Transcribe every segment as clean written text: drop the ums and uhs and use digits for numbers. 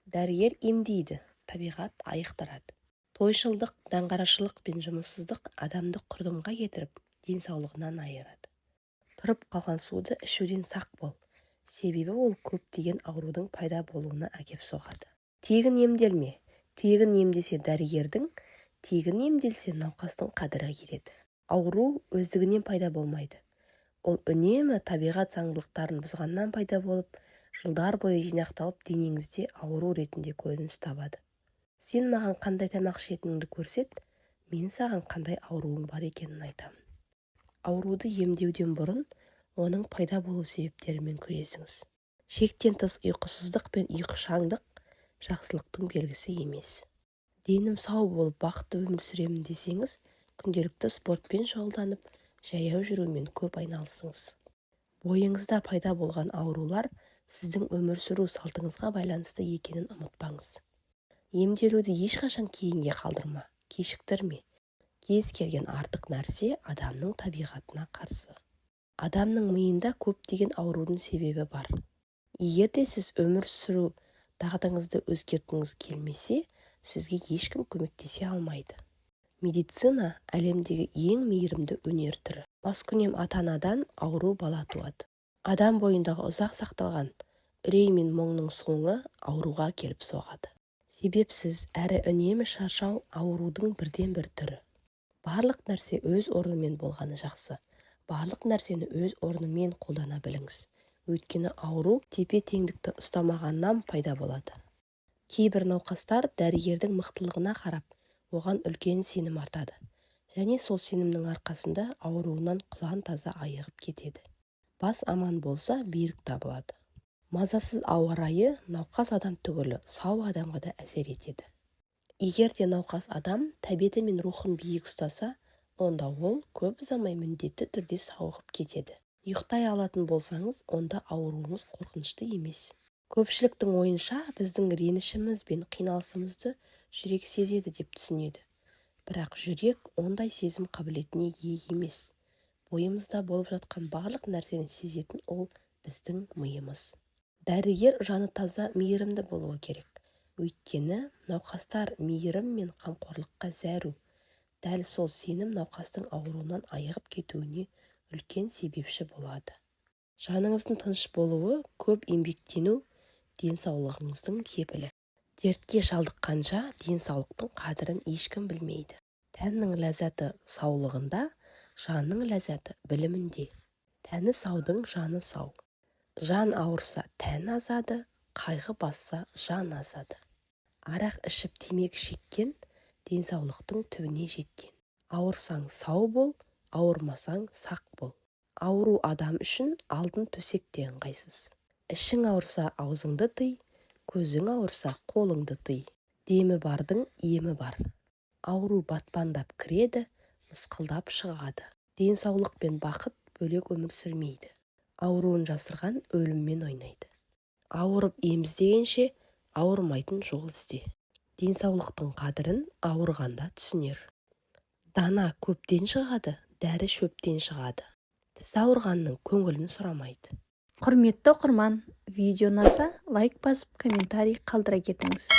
Дәрігер емдейді, табиғат айықтырады. Тойшылдық, даңғарашылық пен жұмыссыздық адамды құрдымға кетіріп, денсаулығынан айырады. Тұрып қалған суды ішуден сақ бол, себебі ол көптеген аурудың пайда болуына әкеп соғады. Тегін емделме. Тегін емдесе дәрігердің, тегін емделсе науқастың қадірі кетеді. Ауру өздігінен пайда болмайды. Ол үнемі табиғат заңдылықтарын бұзғаннан пайда болып, жылдар бойы жинақталып денеңізде ауру ретінде көрініс табады. Сен маған қандай тамақ ішетініңді көрсет, мен саған қандай ауруың бар екенін айтамын. Ауруды емдеуден бұрын оның пайда болу себептерімен күресіңіз. Шектен тыс ұйқысыздық пен ұйқышаңдық жақсылықтың белгісі емес. Денім сау болып бақытты өмір сүремін десеңіз, күнделікті спортпен шұғылданып, жаяу жүрумен көп айналысыңыз. Бойыңызда пайда болған аурулар сіздің өмір сүру салтыңызға байланысты екенін ұмытпаңыз. Емделуді ешқашан кейінге қалдырма, кешіктірме. Кез келген артық нәрсе адамның табиғатына қарсы. Адамның миында көптеген аурудың себебі бар. Егер де сіз өмір сүру дағдыңызды өзгерткіңіз келмесе, сізге ешкім көмектесе алмайды. Медицина әлемдегі ең мейірімді өнер түрі. Маскүнем ата-анадан ауру бала туады. Адам бойындағы ұзақ сақталған үрей мен мұңның соңы ауруға келіп соғады. Себепсіз әрі үнемі шаршау аурудың бірден-бір түрі. Барлық нәрсе өз орнымен болғаны жақсы. Барлық нәрсені өз орнымен қолдана біліңіз. Өйткені ауру тепе-теңдікті ұстамағаннан пайда болады. Кейбір науқастар дәрігердің мықтылығына қарап, оған үлкен сенім артады. Және сол сенімнің арқасында ауруынан құлан таза айығып кетеді. Бас аман болса, берік табылады. Мазасыз ауа райы науқас адам түгілі сау адамға да әсер етеді. Егер де науқас адам тәбеті мен рухын биік ұстаса, онда ол көп ұзамай міндетті түрде сауығып кетеді. Ұйықтай алатын болсаңыз, онда ауруыңыз қорқынышты емес. Көпшіліктің ойынша біздің ренішіміз бен қиналысымызды жүрек сезеді деп түсінеді. Бірақ жүрек ондай сезім қабілетіне ие емес. Бойымызда болып жатқан барлық нәрсені сезетін ол біздің миымыз. Дәрігер жаны таза мейірімді болуы керек. Өйткені науқастар мейірім мен қамқорлыққа зәру. Дәл сол сенім науқастың ауруынан айығып кетуіне үлкен себепші болады. Жаныңыздың тыныш болуы, көп еңбектену денсаулығыңыздың кепілі. Дертке шалдыққанша денсаулықтың қадірін ешкім білмейді. Тәннің ләззаты саулығында, жанның ләззаты білімінде. Тәні саудың жаны сау. Жан ауырса тән азады, қайғы басса жан азады. Арақ ішіп темекі шеккен денсаулықтың түбіне жеткен. Ауырсаң сау бол, ауырмасаң сақ бол. Ауру адам үшін алдын төсекте ыңғайсыз. Ішің ауырса аузыңды тый, көзің ауырса қолыңды тый. Демі бардың емі бар. Ауру батпандап кіреді, мысқылдап шығады. Денсаулық пен бақыт бөлек өмір сүрмейді. Ауруын жасырған өліммен ойнайды. Ауырып ем іздегенше, ауырмайтын жол ізде. Денсаулықтың қадірін ауырғанда түсінер. Дана көптен шығады, дәрі шөптен шығады. Тіс ауырғанның көңілін сұрамайды. Құрметті оқырман, видео ұнаса лайк басып, комментарий қалдыра кетіңіз.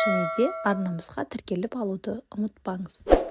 Және де арнамызға тіркеліп алуды ұмытпаңыз.